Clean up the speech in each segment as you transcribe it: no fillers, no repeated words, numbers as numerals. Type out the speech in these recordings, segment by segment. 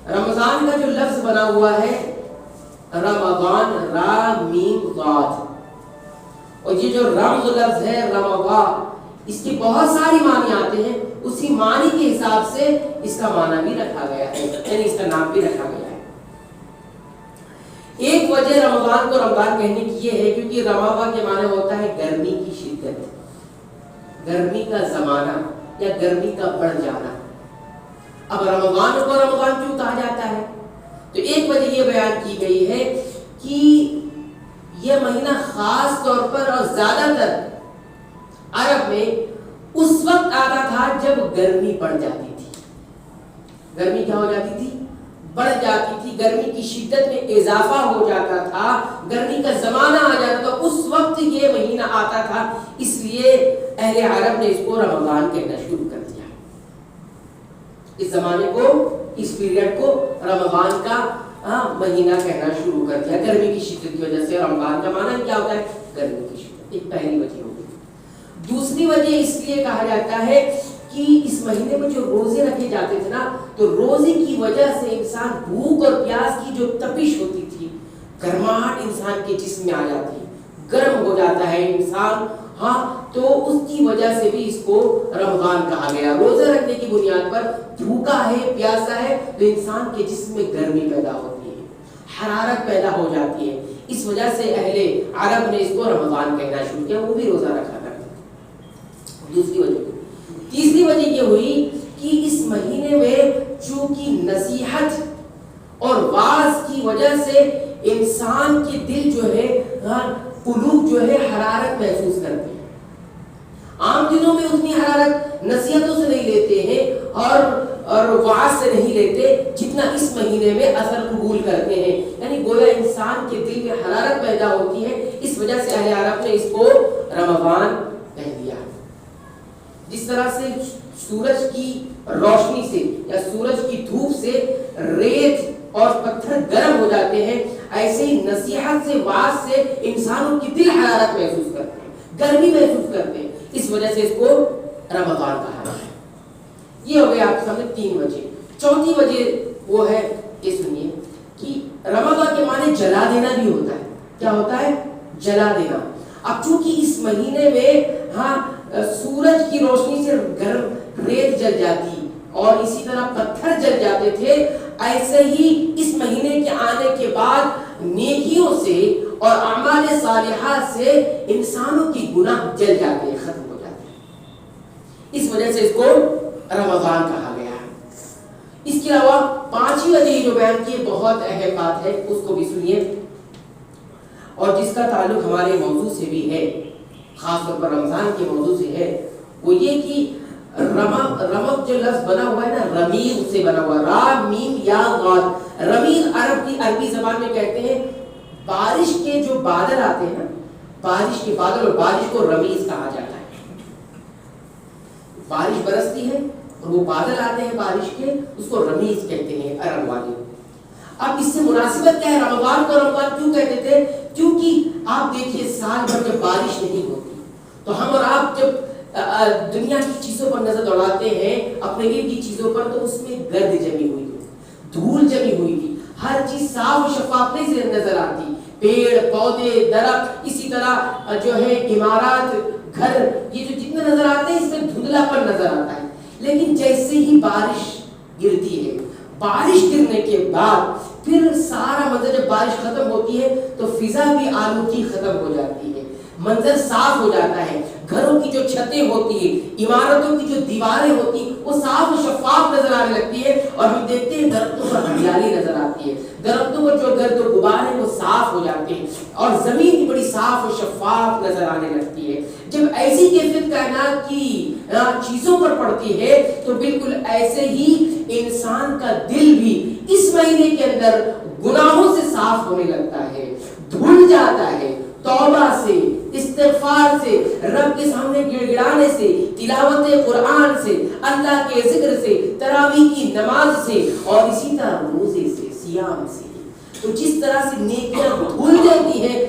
رمضان کا جو لفظ بنا ہوا ہے رمضان، را میم ضاد، اور یہ جو رمض لفظ ہے رمضان، اس کے بہت ساری معنی آتے ہیں، اسی معنی کے حساب سے اس کا معنی بھی رکھا گیا ہے، یعنی اس کا نام بھی رکھا گیا ہے۔ ایک وجہ رمضان کو رمضان کہنے کی یہ ہے کیونکہ رمضان کے معنی ہوتا ہے گرمی کی شدت، گرمی کا زمانہ یا گرمی کا بڑھ جانا۔ اب رمضان کو رمضان کیوں کہا جاتا ہے؟ تو ایک وجہ یہ بیان کی گئی ہے کہ یہ مہینہ خاص طور پر اور زیادہ تر عرب میں اس وقت آتا تھا جب گرمی بڑھ جاتی تھی۔ گرمی کیا ہو جاتی تھی؟ بڑھ جاتی تھی، گرمی کی شدت میں اضافہ ہو جاتا تھا، گرمی کا زمانہ آ جاتا تھا، اس وقت یہ مہینہ آتا تھا، اس لیے اہل عرب نے اس کو رمضان کہنا شروع کر دیا۔ اس زمانے کو، اس پیریڈ کو رمضان کا مہینہ کہنا شروع کر دیا گرمی کی شدت کی وجہ سے۔ رمضان کا معنی کیا ہوتا ہے؟ گرمی کی شدت، ایک پہلی وجہ ہو گئی۔ دوسری وجہ اس لیے کہا جاتا ہے کہ اس مہینے میں جو روزے رکھے جاتے تھے نا، تو روزے کی وجہ سے انسان بھوک اور پیاس کی جو تپش ہوتی تھی، گرماہٹ انسان کے جسم میں آ جاتی ہے، گرم ہو جاتا ہے انسان، تو اس کی وجہ سے بھی اس کو رمضان کہا گیا۔ روزہ رکھنے کی بنیاد پر بھوکا ہے، پیاسا ہے، تو انسان کے جسم میں گرمی پیدا ہوتی ہے، حرارت پیدا ہو جاتی ہے، اس وجہ سے اہل عرب نے اس کو رمضان کہنا شروع کیا، وہ بھی روزہ رکھا کرتے تھے۔ دوسری وجہ۔ تیسری وجہ یہ ہوئی کہ اس مہینے میں چونکہ نصیحت اور واعظ کی وجہ سے انسان کے دل جو ہے، قلوب جو ہے حرارت محسوس کرتے ہیں۔ عام دنوں میں اتنی حرارت نصیحتوں سے نہیں لیتے ہیں اور واعظ سے نہیں لیتے جتنا اس مہینے میں اثر قبول کرتے ہیں، یعنی گویا انسان کے دل میں حرارت پیدا ہوتی ہے، اس وجہ سے اہل عرب نے اس کو رمضان کہہ دیا۔ جس طرح سے سورج کی روشنی سے یا سورج کی دھوپ سے ریت اور پتھر گرم ہو جاتے ہیں، ایسے ہی نصیحت سے، واعظ سے انسانوں کی دل حرارت محسوس کرتے ہیں، گرمی محسوس کرتے ہیں، اس وجہ سے اس کو رمضان کہا ہے۔ یہ ہو گیا آپ کے سامنے تین وجہ۔ چوتھی وجہ وہ ہے، یہ سنیے کہ رمضان کے معنی جلا دینا بھی ہوتا ہے۔ کیا ہوتا ہے؟ جلا دینا۔ اب چونکہ اس مہینے میں سورج کی روشنی سے گرم ریت جل جاتی اور اسی طرح پتھر جل جاتے تھے، ایسے ہی اس مہینے کے آنے کے بعد نیکیوں سے اور اعمال صالحات سے انسانوں کی گناہ جل جاتے ہیں، ختم ہو جاتے ہیں، اس وجہ سے اس کو رمضان کہا گیا ہے۔ اس کے علاوہ پانچویں وجہ جو بیان کی بہت اہم بات ہے، اس کو بھی سنیے، اور جس کا تعلق ہمارے موضوع سے بھی ہے، خاص طور پر رمضان کے موضوع سے ہے، وہ یہ کہ رمض جو لفظ بنا ہوا ہے نا، رمیض سے بنا ہوا، را میم یا غاد۔ رمیض عرب کی عربی زبان میں کہتے ہیں بارش کے جو بادل آتے ہیں نا، بارش کے بادل، اور بارش کو رمیض کہا جاتا ہے۔ بارش برستی ہے اور وہ بادل آتے ہیں بارش کے، اس کو رمیض کہتے ہیں عرب والے۔ اب اس سے مناسبت کیا ہے؟ رمضان کو رمضان کیوں کہتے تھے؟ کیونکہ آپ دیکھیے سال بھر جب بارش نہیں ہوتی تو ہم اور آپ جب دنیا کی چیزوں پر نظر دوڑاتے ہیں، اپنے ارد کی چیزوں پر، تو اس میں گرد جمی ہوئی تھی، دھول جمی ہوئی تھی، ہر چیز صاف و شفاف نہیں نظر آتی، پیڑ پودے درخت، اسی طرح جو ہے عمارات گھر، یہ جو جتنے نظر آتے ہیں اس میں دھندلا پر نظر آتا ہے۔ لیکن جیسے ہی بارش گرتی ہے، بارش گرنے کے بعد پھر سارا منظر، جب بارش ختم ہوتی ہے تو فضا بھی آلودگی ختم ہو جاتی ہے، منظر صاف ہو جاتا ہے، گھروں کی جو چھتیں ہوتی ہیں، عمارتوں کی جو دیواریں ہوتی ہیں، وہ صاف و شفاف نظر آنے لگتی ہے، اور ہم دیکھتے ہیں درختوں پر ہریالی نظر آتی ہے، درختوں پر جو گرد و غبار ہے وہ صاف ہو جاتے ہیں، اور زمین بھی بڑی صاف و شفاف نظر آنے لگتی ہے۔ جب ایسی کیفیت کائنات کی چیزوں پر پڑتی ہے تو بالکل ایسے ہی انسان کا دل بھی اس مہینے کے اندر گناہوں سے صاف ہونے لگتا ہے، دھل جاتا ہے، توبہ سے، استغفار سے، رب کے سامنے گڑ گڑانے سے، تلاوت قرآن سے، اللہ کے ذکر سے، تراویح کی نماز سے، اور اسی طرح روزے سے، صیام سے۔ تو جس طرح سے نیکیاں دھل دیتی ہے،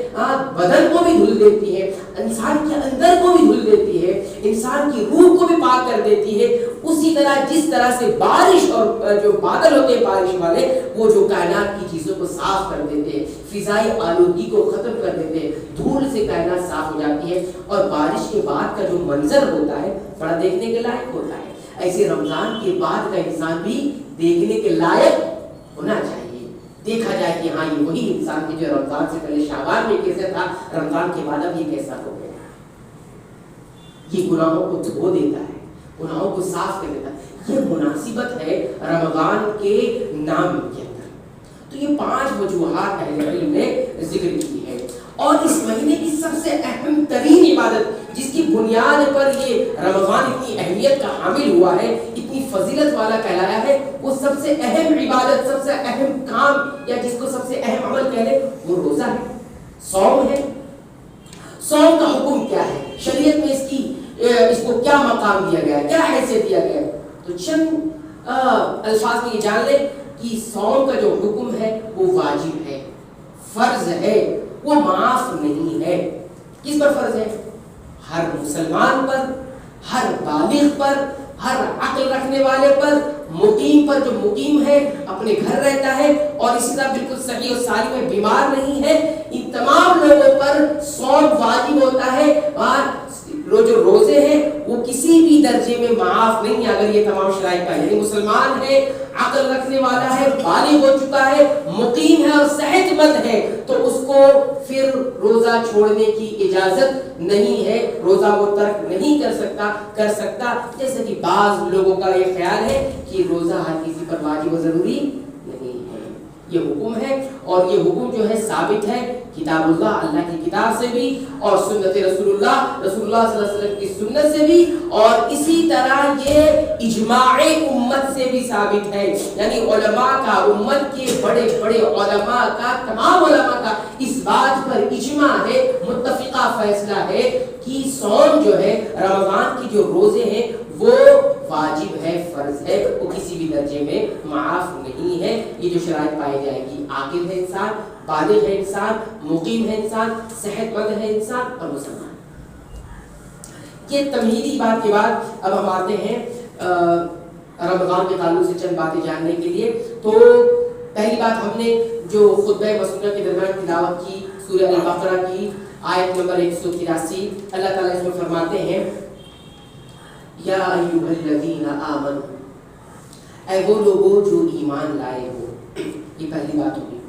بدن کو بھی دھل دیتی ہے، انسان کے اندر کو بھی دھل دیتی ہے، انسان کی روح کو بھی پاک کر دیتی ہے، اسی طرح جس طرح سے بارش اور جو بادل ہوتے ہیں بارش والے، وہ جو کائنات کی چیزوں کو صاف کر دیتے ہیں، فضائی آلودگی کو ختم کر دیتے ہیں، دھول سے کائنات صاف ہو جاتی ہے، اور بارش کے بعد کا جو منظر ہوتا ہے بڑا دیکھنے کے لائق ہوتا ہے۔ ایسے رمضان کے بعد کا انسان بھی دیکھنے کے لائق ہونا چاہیے، دیکھا جائے کہ ہاں یہ وہی انسان ہے جو رمضان سے پہلے شعبان میں کیسا تھا، رمضان کے بعد اب یہ کیسا ہو گیا۔ یہ گناہوں کو دھو دیتا ہے، گناہوں کو صاف کر دیتا ہے۔ یہ مناسبت ہے رمضان کے نام کے اندر۔ تو یہ 5 وجوہات اہل علم نے ذکر کی ہے، اور اس مہینے کی سب سے اہم ترین عبادت جس کی بنیاد پر یہ رمضان اتنی اہمیت کا حامل ہوا ہے، اتنی فضیلت والا کہلایا ہے، وہ سب سے اہم عبادت، سب سے اہم کام، یا جس کو سب سے اہم عمل کہہ لیں، وہ روزہ ہے، صوم ہے۔ صوم کا حکم کیا ہے؟ شریعت میں اس کو کیا مقام دیا گیا ہے، کیا حیثیت دیا گیا ہے؟ تو چند الفاظ میں یہ جان لیں کہ صوم کا جو حکم ہے وہ واجب ہے، فرض ہے، وہ معاف نہیں ہے۔ کس پر فرض ہے؟ ہر مسلمان پر، ہر بالغ پر، ہر عقل رکھنے والے پر، مقیم پر، جو مقیم ہے اپنے گھر رہتا ہے اور اسی طرح بالکل صحیح اور سالم ہے، بیمار نہیں ہے، ان تمام لوگوں پر صوم واجب ہوتا ہے۔ اور جو روزے ہیں وہ کسی بھی درجے میں معاف نہیں ہے اگر یہ تمام شرائط کا، یعنی مسلمان ہے، عقل رکھنے والا ہے، بالغ ہو چکا ہے، مقیم ہے اور صحت مند ہے، تو اس کو پھر روزہ چھوڑنے کی اجازت نہیں ہے، روزہ وہ ترک نہیں کر سکتا جیسے کہ بعض لوگوں کا یہ خیال ہے کہ روزہ ہر کسی پر واجب و ضروری نہیں ہے۔ یہ حکم ہے، اور یہ حکم جو ہے ثابت ہے کتاب اللہ کی کتاب سے بھی، اور سنت رسول اللہ صلی اللہ علیہ وسلم کی سنت سے بھی، اور اسی طرح یہ اجماع امت سے بھی ثابت ہے، یعنی علماء کا، امت کے بڑے بڑے علماء کا، تمام علماء کا اس بات پر اجماع ہے، متفقہ فیصلہ ہے کہ صوم جو ہے، رمضان کی جو روزے ہیں وہ واجب ہے، فرض ہے، وہ کسی بھی درجے میں معاف نہیں ہے۔ یہ جو شرائط پائی جائے گی، عاقل ہے انسان، بالغ ہے انسان، مقیم ہے انسان، صحت مند ہے انسان اور مسلمان۔ یہ تمہیدی بات کے بعد اب ہم آتے ہیں رمضان کے تعلق سے چند باتیں جاننے کے لیے۔ تو پہلی بات، ہم نے جو خطبہ مسنونہ کے درمیان تلاوت کی سورہ البقرہ کی آیت نمبر 183، اللہ تعالیٰ اس میں فرماتے ہیں یا ایھا الذین آمنوا، اے وہ لوگوں جو ایمان لائے ہو۔ یہ پہلی بات ہوگی۔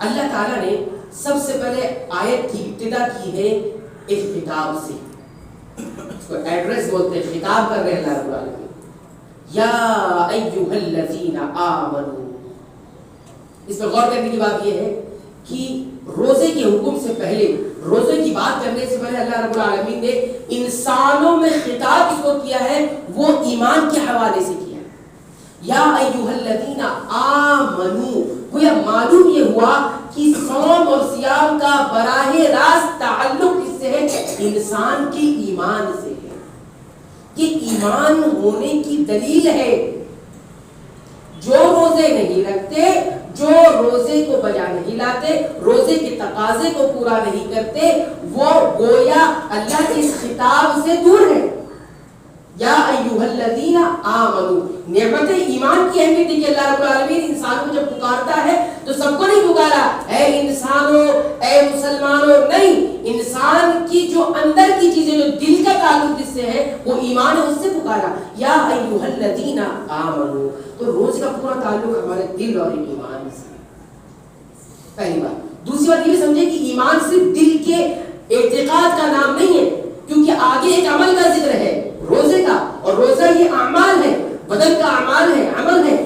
اللہ تعالیٰ نے سب سے پہلے آیت کی ابتدا کی ہے ایک خطاب سے، اس کو ایڈریس بولتے ہیں، خطاب کر رہے ہیں اللہ رب العالمین، یا ایھا الذین آمنوا۔ اس پر غور کرنے کی بات یہ ہے کہ روزے کے حکم سے پہلے، روزے کی بات کرنے سے پہلے اللہ رب العالمین نے انسانوں میں خطاب اس کو کیا ہے، وہ ایمان کے حوالے سے کیا ہے۔ یا ایھا الذین آمنوا، گویا معلوم یہ ہوا کہ صوم اور صیام کا براہ راست تعلق کس سے ہے؟ انسان کے ایمان سے ہے، کہ ایمان ہونے کی دلیل ہے۔ جو روزے نہیں رکھتے، جو روزے کو بجا نہیں لاتے، روزے کے تقاضے کو پورا نہیں کرتے، وہ گویا اللہ کے اس خطاب سے دور ہے۔ یا ایھا الذین آمنوا، نعمت ایمان کی اہمیت ہے کہ اللہ رب العالمین انسان کو جب پکارتا ہے تو سب کو نہیں پکارا اے انسانوں، اے مسلمانوں، نہیں، انسان کی جو اندر کی چیزیں، جو دل کا تعلق جس سے ہے وہ ایمان ہے، اس سے پکارا یا ایھا الذین آمنوا۔ تو روز کا پورا تعلق ہمارے دل اور ایمان سے، پہلی بات۔ دوسری بات یہ بھی سمجھے کہ ایمان صرف دل کے اعتقاد کا نام نہیں ہے، کیونکہ آگے ایک عمل کا ذکر ہے روزے کا، اور روزہ یہ اعمال ہے، بدن کا اعمال ہے، عمل ہے،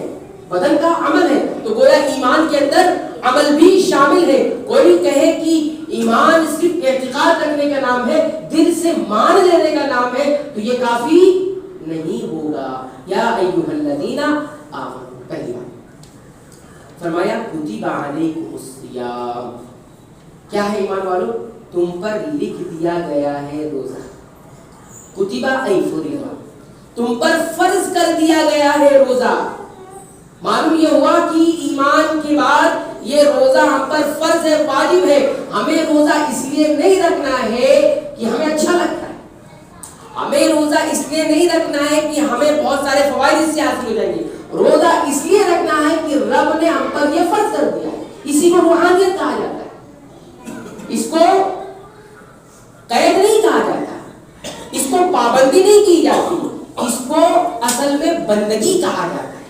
بدن کا عمل ہے، تو گویا ایمان کے اندر عمل بھی شامل ہے۔ کوئی کہے کہ ایمان صرف اعتقاد رکھنے کا نام ہے، دل سے مان لینے کا نام ہے، تو یہ کافی نہیں ہوگا۔ یا ایھا الذین آمنوا، پہلی بات فرمایا کتب علیکم الصیام، کیا ہے ایمان والو؟ تم پر لکھ دیا گیا ہے روزہ، کتبہ ای فرض، تم پر فرض کر دیا گیا ہے روزہ۔ معلوم یہ ہوا کہ ایمان کے بعد یہ روزہ ہم پر فرض ہے، واجب ہے۔ ہمیں روزہ اس لیے نہیں رکھنا ہے کہ ہمیں اچھا لگتا ہے، ہمیں روزہ اس لیے نہیں رکھنا ہے کہ ہمیں بہت سارے فوائد اس سے حاصل ہو جائیں گے. روزہ اس لیے رکھنا ہے کہ رب نے ہم پر یہ فرض کر دیا ہے. اسی کو روحانیت کہا جاتا ہے. اس کو قید نہیں کہا جاتا, اس کو پابندی نہیں کی جاتی, اس کو اصل میں بندگی کہا جاتا ہے.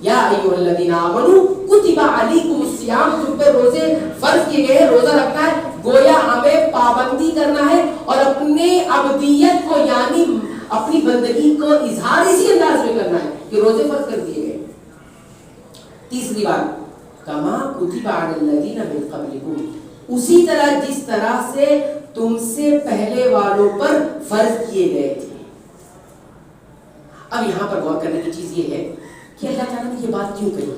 یا ایھا الذین آمنوا کتب علیکم الصیام, تم پہ روزے فرض کیے گئے ہیں, روزہ رکھنا ہے. گویا ہمیں پابندی کرنا ہے اور اپنے عبدیت کو یعنی اپنی بندگی کو اظہار اسی انداز میں کرنا ہے کہ روزے فرض کر دیے گئے. تیسری بات, کما کتب علی الذین من قبلکم, اسی طرح جس طرح سے تم سے پہلے والوں پر فرض کیے گئے تھے. اب یہاں پر غور کرنے کی چیز یہ ہے کہ اللہ تعالیٰ نے یہ بات کیوں کہی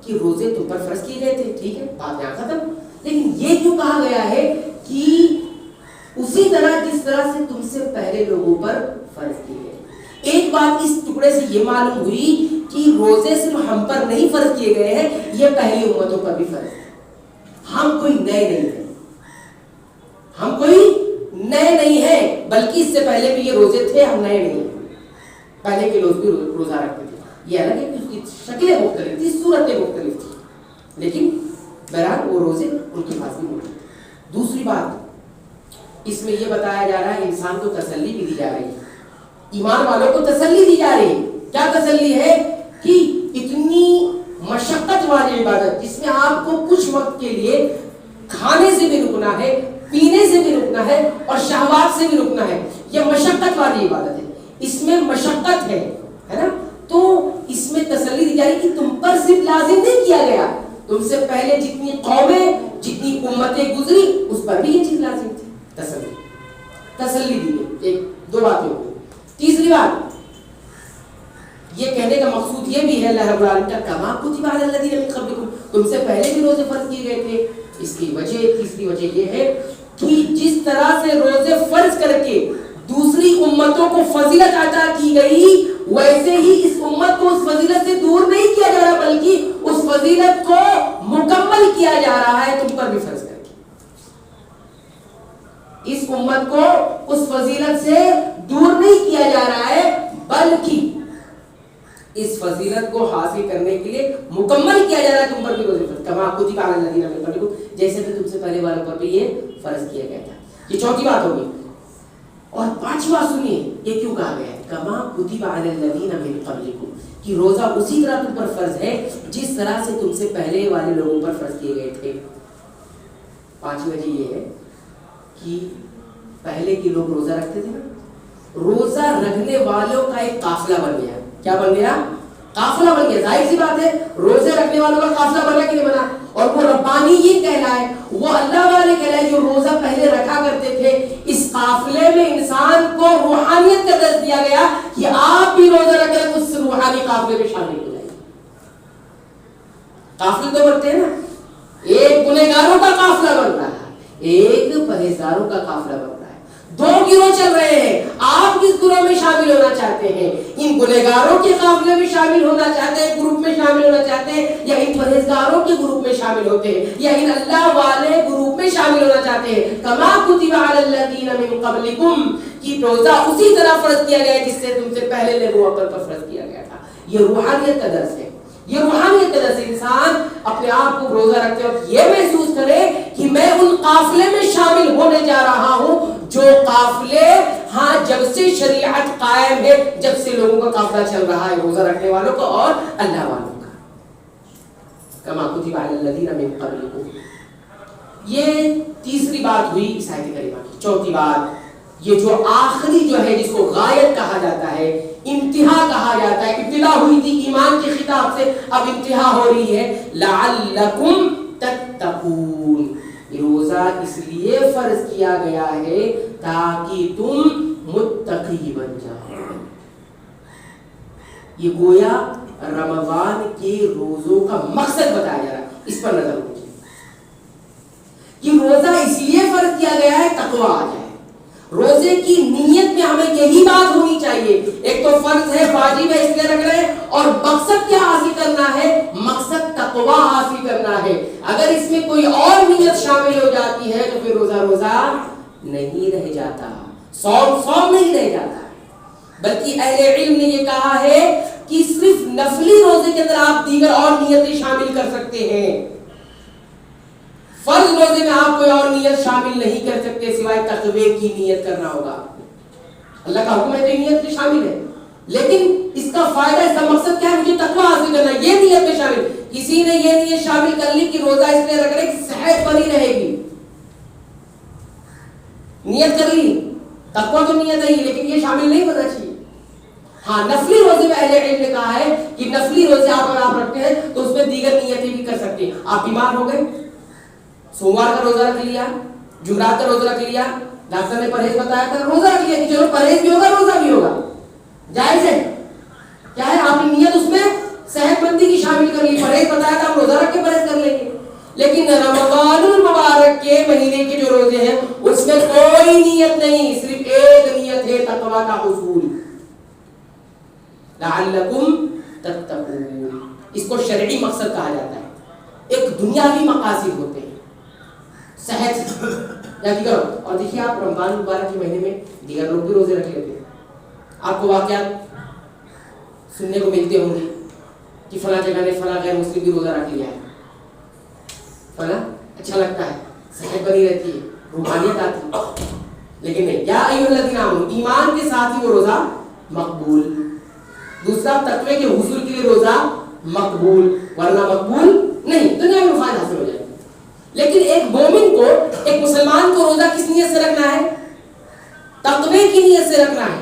کہ روزے تم پر فرض کیے گئے تھے, ٹھیک ہے بات یہاں ختم. لیکن یہ کیوں کہا گیا ہے کہ اسی طرح جس طرح سے تم سے پہلے لوگوں پر فرض کیے گئے. ایک بات اس ٹکڑے سے یہ معلوم ہوئی کہ روزے صرف ہم پر نہیں فرض کیے گئے ہیں, یہ پہلی امتوں پر بھی فرض ہے. ہم کوئی نئے نہیں ہیں, ہم کوئی نئے نہیں ہیں, بلکہ اس سے پہلے بھی یہ روزے تھے, ہم نئے نہیں ہیں. پہلے کے لوگ بھی روزہ رکھتے تھے, یہ الگ ہے کہ اس کی شکلیں مختلف تھی, صورتیں مختلف تھی, لیکن بہرحال وہ روزے ان کے پاس بھی موجود. دوسری بات اس میں یہ بتایا جا رہا ہے, انسان کو تسلی بھی دی جا رہی ہے, ایمان والوں کو تسلی دی جا رہی ہے. کیا تسلی ہے کہ اتنی مشقت والی عبادت جس میں آپ کو کچھ وقت کے لیے کھانے سے بھی رکنا ہے, پینے سے بھی رکنا ہے اور شہوات سے بھی رکنا ہے, یہ مشقت والی عبادت ہے, اس میں مشقت ہے نا. تو اس میں تسلی دی جا رہی کہ تم پر صرف لازم نہیں کیا گیا, تم سے پہلے جتنی قومیں جتنی امتیں گزری اس پر بھی یہ چیز لازم تھی. تسلی دی گئی. ایک دو باتیں ہو گئی. تیسری بات یہ کہنے کا مقصود یہ بھی ہے اللہ رب العالمین کا, کما کتب علی الذین من قبلکم, تم سے پہلے بھی روزے فرض کیے گئے تھے. اس کی وجہ, تیسری وجہ یہ ہے کہ جس طرح سے روزے فرض کر کے دوسری امتوں کو فضیلت عطا کی گئی, ویسے ہی اس امت کو اس فضیلت سے دور نہیں کیا جا رہا, بلکہ اس فضیلت کو مکمل کیا جا رہا ہے تم پر بھی فرض کر کے. اس امت کو اس فضیلت سے دور نہیں کیا جا رہا ہے, بلکہ اس فضیلت کو حاصل کرنے کے لیے مکمل کیا جا رہا ہے تم پر بھی روزے فرض, کما کتب علی الذین من قبلکم, جیسے کہ تم سے پہلے والوں پر بھی یہ فرض کیا گیا تھا. یہ چوتھی بات ہوگی. اور پانچواں سنیے یہ کیوں کہا گیا ہے, کما کتب علی الذین من قبلکم, کہ روزہ اسی طرح تم پر فرض ہے جس طرح سے تم سے پہلے والے لوگوں پر فرض کیے گئے تھے. پانچویں وجہ یہ ہے کہ پہلے کے لوگ روزہ رکھتے تھے نا, روزہ رکھنے والوں کا ایک قافلہ بن گیا. کیا بن گیا؟ قافلہ بن گیا. ظاہر سی بات ہے روزے رکھنے والوں کا قافلہ بنا کہ نہیں بنا, اور وہ ربانی یہ کہلائے, وہ اللہ والے کہلائے جو روزہ پہلے رکھا کرتے تھے. اس قافلے میں انسان کو روحانیت کا درس دیا گیا کہ آپ بھی روزہ رکھ کر اس روحانی قافلے میں شامل ہو جائیں. قافلے تو بنتے ہیں نا, ایک گنہگاروں کا قافلہ بن رہا ہے, ایک پرہیزگاروں کا قافلہ بن رہا ہے. دو گروہ چل رہے ہیں, آپ کس گروہ میں شامل ہونا چاہتے ہیں؟ ان گنہگاروں کے قافلے میں شامل ہونا چاہتے ہیں, گروپ میں شامل ہونا چاہتے ہیں, یا ان پرہیزگاروں کے گروپ میں شامل ہوتے ہیں, یا ان اللہ والے گروپ میں شامل ہونا چاہتے ہیں؟ کما کتب علی الذین من قبلکم, کہ روزہ اسی طرح فرض کیا گیا جس سے تم سے پہلے لوگوں پر فرض کیا گیا تھا. یہ روحانیت کا درس ہے, یہ روحانیت کا درس ہے. انسان اپنے آپ کو روزہ رکھتے وقت یہ محسوس کرے کہ میں ان قافلے میں شامل ہونے جا رہا ہوں جو قافلے ہاں جب سے شریعت قائم ہے, جب سے لوگوں کا قافلہ چل رہا ہے روزہ رکھنے والوں کا اور اللہ والوں کا. کما کتب علی الذین من قبلکم, یہ تیسری بات ہوئی اس آیت کریمہ کی. چوتھی بات یہ جو آخری جو ہے جس کو غایت کہا جاتا ہے, انتہا کہا جاتا ہے, ابتدا ہوئی تھی ایمان کے خطاب سے, اب انتہا ہو رہی ہے, لعلکم تتقون. روزہ اس لیے فرض کیا گیا ہے تاکہ تم متقی بن جاؤ. یہ گویا رمضان کے روزوں کا مقصد بتایا جا رہا ہے, اس پر نظر ہوگی کہ روزہ اس لیے فرض کیا گیا ہے تقویٰ آ جائے. روزے کی نیت میں ہمیں یہی بات ہونی چاہیے, ایک تو فرض ہے, واجب ہے اس لیے رکھ رہے ہیں, اور مقصد کیا حاصل کرنا ہے؟ مقصد تقویٰ حاصل کرنا ہے. اگر اس میں کوئی اور نیت شامل ہو جاتی ہے تو پھر روزہ نہیں رہ جاتا. صوم نہیں رہ جاتا ہے، بلکہ اہل علم نے یہ کہا ہے کہ صرف نفلی روزے کے اندر آپ دیگر اور نیتیں شامل کر سکتے ہیں، فرض روزے میں آپ کوئی اور نیت شامل نہیں کر سکتے سوائے تقوی کی نیت کرنا ہوگا۔ اللہ کا حکم ہے تو نیت میں شامل ہے، لیکن اس کا فائدہ، اس کا مقصد کیا ہے؟ مجھے تقوی حاصل کرنا ہے، یہ نیت میں شامل۔ کسی نے یہ نیت شامل کر لی کہ روزہ اس لیے رکھ رہے کہ صحت بنی رہے گی، نیت کر لی، تقوی تو نیت ہے لیکن یہ شامل نہیں ہونا چاہیے۔ ہاں نفلی روزے میں اہل علم نے کہا ہے کہ نفلی روزے آپ رکھتے ہیں تو اس میں دیگر نیتیں بھی کر سکتے ہیں۔ آپ بیمار ہو گئے، سوموار کا روزہ رکھ لیا، جمعرات کا روزہ رکھ لیا، ڈاکٹر نے پرہیز بتایا تھا، روزہ رکھ لیا کہ چلو پرہیز بھی ہوگا روزہ بھی ہوگا، جائز ہے۔ کیا ہے؟ آپ نے نیت اس میں صحت مندی کی شامل کر لی، پرہیز بتایا تھا، آپ روزہ رکھ کے پرہیز کر لیں گے۔ لیکن رمضان المبارک کے مہینے کے جو روزے ہیں اس میں کوئی نیت نہیں، صرف ایک نیت ہے، تقوی کا حصول، لعلکم تتقون۔ اس کو شرعی مقصد کہا جاتا ہے۔ ایک دنیاوی مقاصد ہوتے ہیں، صحت یا دیگر۔ اور دیکھیے آپ رمضان مبارک کے مہینے میں دیگر لوگ بھی روزے رکھ لیتے ہیں، آپ کو واقعات سننے کو ملتے ہوں گے کہ فلاں جگہ نے فلاں غیر مسلم بھی روزہ رکھ لیا ہے، فلاں اچھا لگتا ہے، صحت بنی رہتی ہے، روحانیت آتی ہے۔ لیکن نہیں، یا ایھا الذین آمنوا، ایمان کے ساتھ ہی وہ روزہ مقبول۔ دوسرا، تقوی کے حصول کے لیے روزہ مقبول، ورنہ مقبول نہیں، دنیا میں فائدہ حاصل ہو جائے گا۔ لیکن ایک مومن کو، ایک مسلمان کو روزہ کس نیت سے رکھنا ہے؟ تقوی کی نیت سے رکھنا ہے۔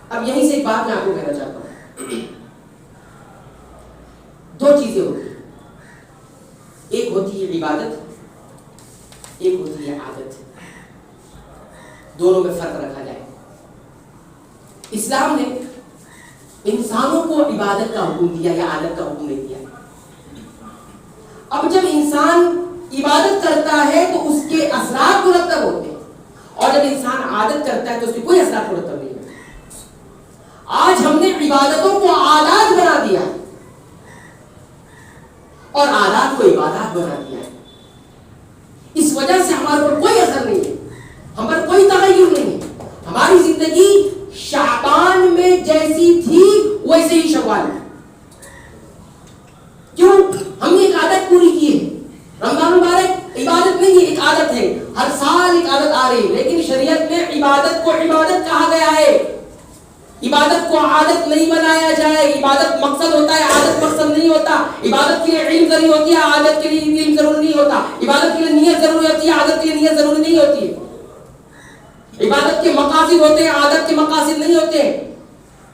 اب یہیں سے ایک بات میں آپ کو کہنا چاہتا ہوں، دو چیزیں ہوتی ہیں، ایک ہوتی ہے عبادت، ایک ہوتی ہے عادت، دونوں میں فرق رکھا جائے۔ اسلام نے انسانوں کو عبادت کا حکم دیا یا عادت کا حکم نہیں دیا۔ اب جب انسان عبادت کرتا ہے تو اس کے اثرات مرتب ہوتے ہیں، اور جب انسان عادت کرتا ہے تو اس کے کوئی اثرات مرتب نہیں ہوتے۔ آج ہم نے عبادتوں کو عادات بنا دیا ہے اور عادات کو عبادات بنا دیا ہے، اس وجہ سے ہمارے پر کوئی اثر نہیں ہے، ہم پر کوئی تغیر نہیں ہے۔ ہماری زندگی شعبان میں جیسی تھی ویسے ہی شوال میں۔ کیوں؟ ہم نے ایک عادت پوری کی ہے۔ رمضان مبارک عبادت نہیں ہے، ایک عادت ہے، ہر سال ایک عادت آ رہی ہے، لیکن شریعت میں عبادت کو عبادت کہا گیا ہے۔ عبادت کو عادت نہیں بنایا جائے، عبادت مقصد ہوتا ہے، عادت مقصد نہیں ہوتا۔ عبادت کے لیے علم ضروری ہوتی ہے، عادت کے لیے علم ضروری نہیں ہوتا۔ عبادت کے لیے نیت ضروری ہوتی ہے، عادت کے لیے نیت ضروری نہیں ہوتی ہے۔ عبادت کے مقاصد ہوتے ہیں، عادت کے مقاصد نہیں ہوتے ہیں۔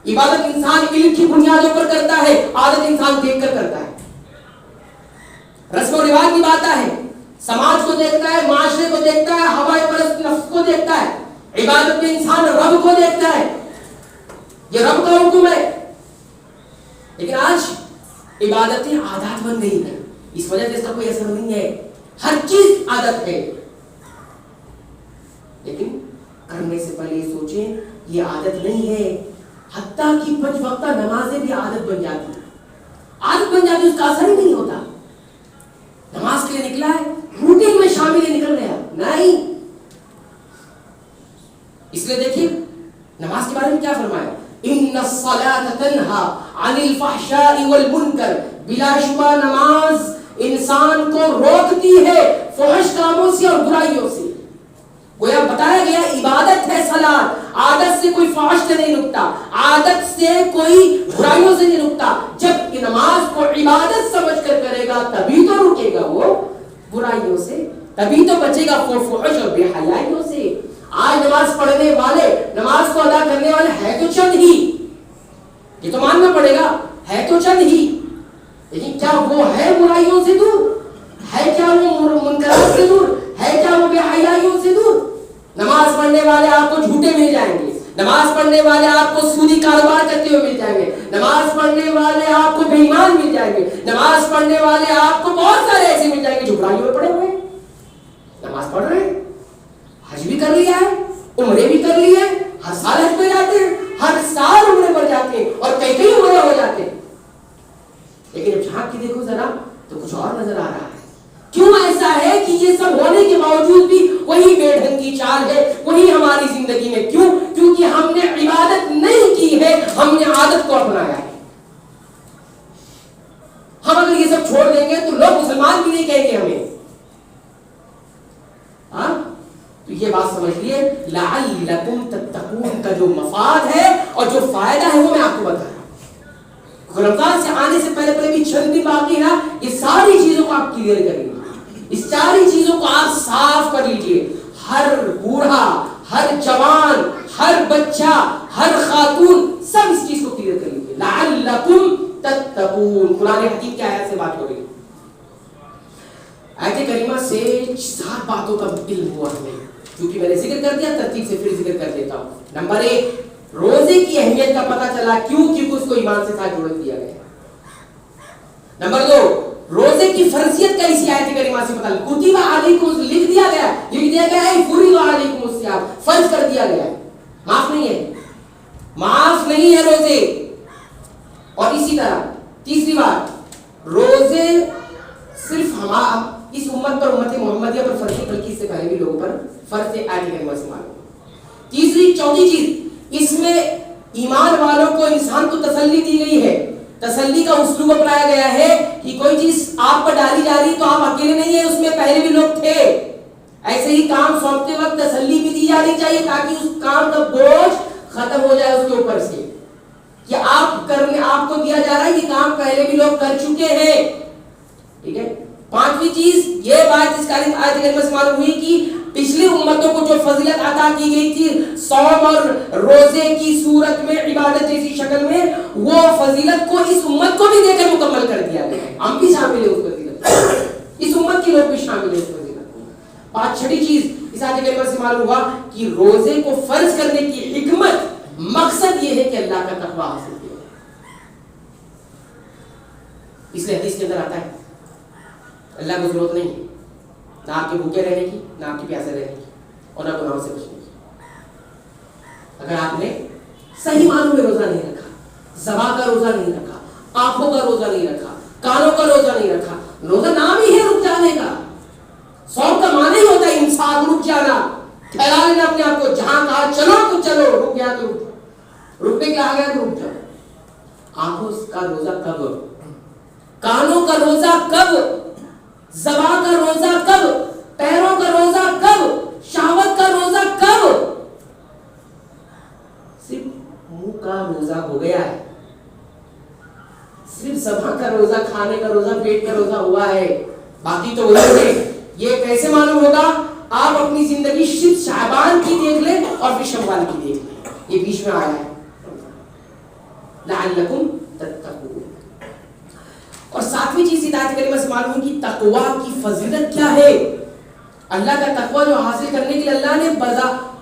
عبادت انسان علم کی بنیادوں پر کرتا ہے، عادت انسان دیکھ کر کرتا ہے، رسم و رواج کی بات ہے، سماج کو دیکھتا ہے، معاشرے کو دیکھتا ہے، ہوائے پرست نفس کو دیکھتا ہے۔ عبادت میں انسان رب کو دیکھتا ہے، یہ رب کا حکم ہے۔ لیکن آج عبادتیں عادات بن گئی ہیں، اس وجہ سے اس کا کوئی اثر نہیں ہے، ہر چیز عادت ہے۔ لیکن کرنے سے پہلے یہ سوچیں یہ عادت نہیں ہے، حتیٰ کہ 5 وقتہ نمازیں بھی عادت بن جاتی ہیں، عادت بن جاتی ہے، اس کا اثر ہی نہیں ہوتا۔ نماز کے لیے نکلا ہے، روٹین میں شامل ہی نکل گیا نہیں۔ اس لیے دیکھیے نماز کے بارے میں کیا فرمایا، ان الصلاۃ تنہی عن الفحشاء والمنکر، بلا شبہ نماز انسان کو روکتی ہے فحش کاموں سے اور برائیوں سے۔ گویا بتایا گیا عبادت ہے صلاۃ، عادت سے کوئی فحش سے نہیں رکتا، عادت سے کوئی برائیوں سے نہیں رکتا۔ جب نماز کو عبادت سمجھ کر کرے گا تبھی تو رکے گا وہ برائیوں سے، تبھی تو بچے گا فحش اور بے حیائیوں سے۔ آج نماز پڑھنے والے، نماز کو ادا کرنے والے ہے تو چند ہی، یہ تو ماننا پڑے گا، ہے تو چند ہی، لیکن کیا وہ ہے برائیوں سے دور؟ ہے کیا وہ منکرات سے دور؟ ہے کیا وہ بے حیائیوں سے دور؟ نماز پڑھنے والے آپ کو جھوٹے مل جائیں گے، نماز پڑھنے والے آپ کو سودی کاروبار کرتے ہوئے مل جائیں گے، نماز پڑھنے والے آپ کو بے ایمان مل جائیں گے، نماز پڑھنے والے آپ کو بہت سارے ایسے مل جائیں گے جو برائیوں میں پڑے ہوئے ہیں۔ نماز پڑھ رہے ہیں، حج بھی کر لیا ہے، عمرے بھی کر لیے ہیں، ہر سال حج پہ جاتے ہیں، ہر سال عمرے پر جاتے ہیں اور کئی عمرے ہو جاتے ہیں، لیکن جب جھانک کے دیکھو ذرا تو کچھ اور نظر آ رہا ہے۔ کیوں ایسا ہے کہ یہ سب ہونے کے باوجود بھی وہی بے ڈھنگی چال ہے، وہی ہماری زندگی میں؟ کیوں؟ کیونکہ ہم نے عبادت نہیں کی ہے، ہم نے عادت کو اپنایا ہے۔ ہم اگر یہ سب چھوڑ دیں گے تو لوگ مسلمان بھی نہیں کہیں گے ہمیں۔ ہاں تو یہ بات سمجھ لیے، لعلکم تتقون کا جو مفاد ہے اور جو فائدہ ہے وہ میں آپ کو بتا رہا ہوں۔ رمضان سے آنے سے پہلے بھی چند دن باقی ہے، یہ ساری چیزوں کو آپ کلیئر کریں گے، اس ساری چیزوں کو آپ صاف کر لیجئے۔ ہر بوڑھا، ہر جوان، ہر بچہ، ہر خاتون سب اس چیز کو کلیئر کر لیجئے۔ لعلکم تتقون، قرآن حکیم کی آیت سے بات ہو رہی ہے۔ آیت کریمہ سے 7 باتوں کا علم ہوا ہمیں، کیونکہ میں نے ذکر کر دیا، ترتیب سے پھر ذکر کر دیتا ہوں۔ نمبر 1، روزے کی اہمیت کا پتہ چلا، کیوں؟ کیونکہ اس کو ایمان سے ساتھ جوڑ دیا گیا۔ نمبر 2، روزے کی فرضیت کا اسی آیت کریمہ سے پتہ لگا، کتب علیکم، لکھ دیا گیا ہے، فرض علیکم الصیام، فرض کر دیا گیا ہے، معاف نہیں ہے، معاف نہیں ہے روزے۔ اور اسی طرح تیسری بات، روزے صرف ہمارا اس امت پر، امت محمدیہ پر فرض ہے، بلکہ اس سے پہلے بھی لوگوں پر فرض ہے، آیت کریمہ سے معلوم۔ تیسری چوتھی چیز، اس میں ایمان والوں کو، انسان کو تسلی دی گئی ہے، تسلی کا اسلوب اپنایا گیا ہے کہ کوئی چیز آپ پر ڈالی جا رہی تو آپ اکیلے نہیں ہیں، اس میں پہلے بھی لوگ تھے۔ ایسے ہی کام سونپتے وقت تسلی بھی دی جانی چاہیے تاکہ اس کام کا بوجھ ختم ہو جائے اس کے اوپر سے، کہ آپ کو دیا جا رہا ہے، یہ کام پہلے بھی لوگ کر چکے ہیں۔ ٹھیک ہے۔ پانچویں چیز یہ بات اس آیت کریمہ سے معلوم ہوئی کہ پچھلی امتوں کو جو فضیلت عطا کی گئی تھی صوم اور روزے کی صورت میں، عبادت جیسی شکل میں، وہ فضیلت کو اس امت کو بھی دے کر مکمل کر دیا گیا ہے، ہم بھی شامل ہیں اس فضیلت، اس امت کے لوگ بھی شامل ہیں اس فضیلت میں۔ چھٹی چیز اس آیت کریمہ سے معلوم ہوا کہ روزے کو فرض کرنے کی حکمت، مقصد یہ ہے کہ اللہ کا تقوی حاصل کیا۔ اس لیے حدیث کے اندر آتا ہے اللہ کو ضرورت نہیں ہے نہ آپ کے بھوکے رہنے کی، نہ آپ کے پیاسے رہنے کی، اور نہ گناہوں سے بچنے کی۔ اگر آپ نے صحیح معنوں میں روزہ نہیں رکھا، زبان کا روزہ نہیں رکھا، آنکھوں کا روزہ نہیں رکھا، کانوں کا روزہ نہیں رکھا، روزہ نام ہی ہے رک جانے کا۔ صوم کا معنی ہی ہوتا ہے انسان رک جانا، پھیلا لینا اپنے آپ کو، جہاں کہا چلو تو چلو، رک گیا تو رکنے کے آ گیا تو رک جاؤ۔ آنکھوں کا روزہ کب، کانوں کا روزہ کب، زبان کا روزہ کب، پیروں کا روزہ کب، شہوت کا روزہ کب؟ صرف منہ کا روزہ ہو گیا ہے، صرف زبان کا روزہ، کھانے کا روزہ، پیٹ کا روزہ ہوا ہے، باقی تو وہی ہے۔ یہ کیسے معلوم ہوگا؟ آپ اپنی زندگی صرف شعبان کی دیکھ لیں اور پھر شوال کی دیکھ لیں، یہ بیچ میں آیا ہے، لعلکم تتقون۔ اور ساتویں چیز ہدایت کریمہ سے معلوم ہے کہ تقوی کی فضیلت کیا ہے۔ اللہ کا تقوی جو حاصل کرنے کے لیے اللہ نے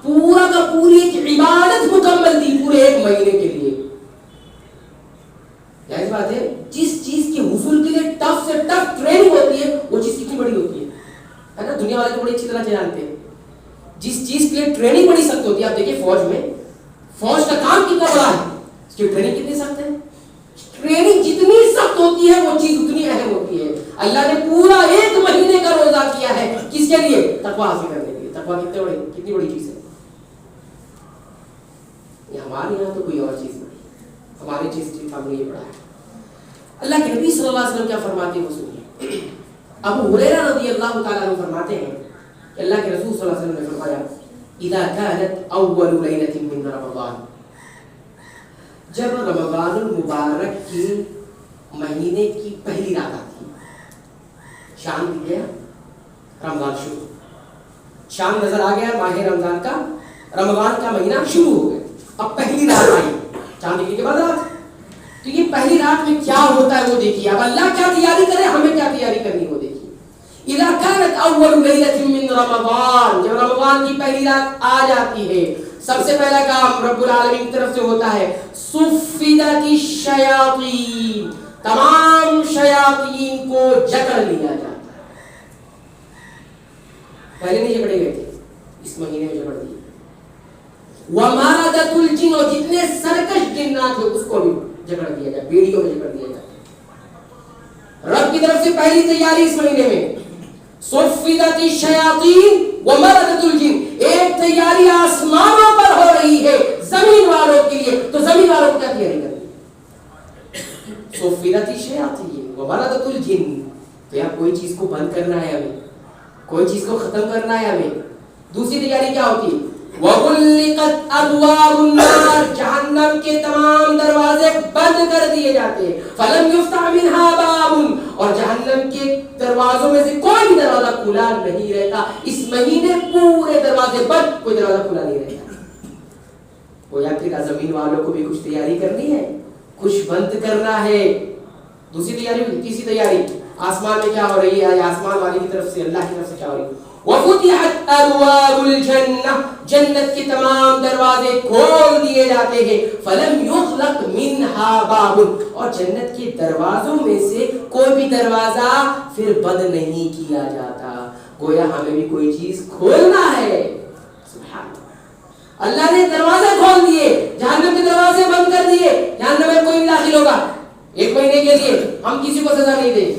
پورا کا پوری ایک عبادت مکمل دی، پورے 1 مہینے کے لیے۔ جائز بات ہے، جس چیز کے حصول کے لیے ٹف سے ٹف ٹریننگ ہوتی ہے وہ چیز کتنی بڑی ہوتی ہے نا؟ دنیا والے تو بڑی اچھی طرح جانتے ہیں جس چیز کے لیے ٹریننگ بڑی سخت ہوتی ہے۔ آپ دیکھیں فوج میں، فوج کا کام کتنا بڑا ہے، اس کی ٹریننگ کتنی سخت ہے۔ ٹریننگ جتنی سخت ہوتی ہے وہ چیز اتنی اہم ہوتی ہے۔ اللہ نے پورا 1 مہینے کا روزہ کیا ہے، کس کے لیے؟ تقوی حاصل کرنے کے لیے۔ تقوی کتنی بڑی چیز ہے۔ یہ ہمارے یہاں تو کوئی اور چیز نہیں، ہماری چیز ہم نے یہ پڑھا ہے۔ اللہ کے نبی صلی اللہ علیہ وسلم کیا فرماتے ہیں وہ سنیے۔ ابو ہریرہ رضی اللہ تعالیٰ عنہ فرماتے ہیں کہ اللہ کے رسول صلی اللہ علیہ وسلم نے فرمایا اذا كانت اول ليلة من رمضان، جب رمضان المبارک کے مہینے کی پہلی رات آتی ہے، شام دکھ گیا، رمضان شروع، شام نظر آ گیا، ماہ رمضان کا، رمضان کا مہینہ شروع ہو گیا، اب پہلی رات آئی، چاند دکھنے کے بعد رات۔ تو یہ پہلی رات میں کیا ہوتا ہے وہ دیکھیے، اب اللہ کیا تیاری کرے، ہمیں کیا تیاری کرنی وہ دیکھیے۔ اذا كانت اول ليلة من رمضان، جب رمضان کی پہلی رات آ جاتی ہے، سب سے پہلا کام رب العالمین کی طرف سے ہوتا ہے، صفدت الشیاطین، تمام شیاطین کو جکڑ لیا جاتا ہے۔ پہلے نہیں جکڑے گئے تھے، اس مہینے میں جکڑ دیے۔ وماردت الجن، اور جتنے سرکش جنات ہیں اس کو بھی جکڑ دیا جائے، بیڑیوں میں جکڑ دیا جائے۔ رب کی طرف سے پہلی تیاری اس مہینے میں صفدت الشیاطین ومردت الجن، ایک تیاری آسمانوں پر ہو رہی ہے زمین والوں کے لیے، تو زمین والوں کو کیا تیاری کرنی ہے؟ صفدت الشیاطین ومردت الجن، تو یہاں کوئی چیز کو بند کرنا ہے ہمیں، کوئی چیز کو ختم کرنا ہے ہمیں. دوسری تیاری کیا ہوتی ہے؟ وَغُلِّقَتْ أَبْوَابُ النَّارِ، جہنم کے تمام دروازے بند کر دیے جاتے ہیں. فَلَمْ يُفْتَحْ مِنْهَا بَابٌ، اور جہنم کے دروازوں میں سے کوئی بھی دروازہ کھلا نہیں رہتا. اس مہینے پورے دروازے بند، کوئی دروازہ کھلا نہیں رہتا. وہ یا کہ زمین والوں کو بھی کچھ تیاری کرنی ہے، کچھ بند کرنا ہے. دوسری تیاری ہوئی. تیسری تیاری آسمان میں کیا ہو رہی ہے؟ آسمان والے کی طرف سے، اللہ کی طرف سے کیا ہو رہی ہے؟ وَفُتِحَتْ أَبْوَابُ الْجَنَّةِ، جنت کے تمام دروازے کھول دیے جاتے ہیں. فَلَمْ يُغْلَقْ مِنْهَا بَابٌ، اور جنت کے دروازوں میں سے کوئی بھی دروازہ پھر بند نہیں کیا جاتا. گویا ہمیں بھی کوئی چیز کھولنا ہے. سبحان اللہ نے دروازے کھول دیے، جہنم کے دروازے بند کر دیے. جہنم میں کوئی بھی داخل ہوگا 1 مہینے کے لیے، ہم کسی کو سزا نہیں دیں.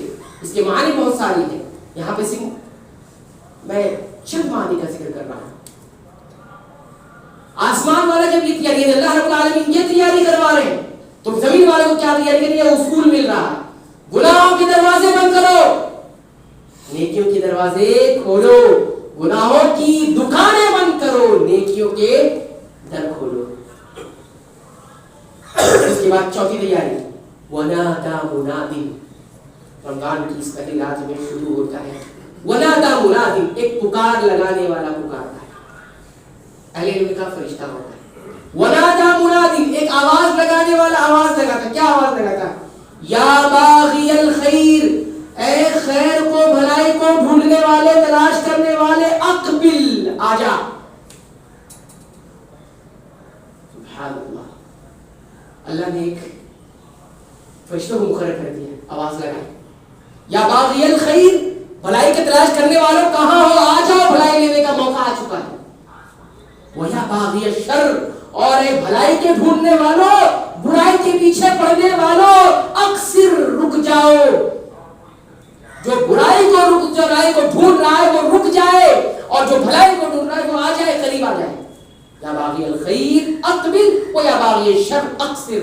اس کے معنی بہت ساری ہیں، یہاں پہ صرف میں چند معنی کا ذکر کر رہا ہوں. آسمان والا جب یہ تیاری ہے، اللہ رب العالمین یہ تیاری کروا رہے ہیں، تو زمین والوں کو کیا تیاری کرنی ہے؟ اصول مل رہا ہے. گناہوں کے دروازے بند کرو، نیکیوں کے دروازے کھولو. گناہوں کی دکانیں بند کرو، نیکیوں کے در کھولو. اس کے بعد چوتھی تیاری وَنَادَى مُنَادٍ، رمضان کی اس پہلی رات میں شروع ہوتا ہے. وَنَادَى مُنَادٍ، ایک پکار لگانے والا پکارتا ہے. اہل علم کا فرشتہ ہوتا ہے. وَنَادَى مُنَادٍ، ایک آواز لگانے والا آواز لگاتا ہے. کیا آواز لگاتا ہے؟ یا باغی الخیر، اے خیر کو، بھلائی کو ڈھونڈنے والے، تلاش کرنے والے، اقبل، آجا. سبحان اللہ، اللہ نے ایک فرشتوں کو مقرر کر دیا، آواز لگائی. یا باغی الخیر، بھلائی کی تلاش کرنے والوں کہاں ہو؟ آ جاؤ، بھلائی لینے کا موقع آ چکا ہے. وَيَا بَاغِيَ الشَّرِّ، اور اے بھلائی کے ڈھونڈنے والوں، برائی کے پیچھے پڑنے والوں، اقصر، رک جاؤ. جو برائی کو ڈھونڈ رہا ہے وہ رک جائے، اور جو بھلائی کو ڈھونڈ رہا ہے وہ آ جائے، قریب آ جائے. یا باغی الخیر اقبل وَيَا بَاغِيَ الشَّرِّ اقصر.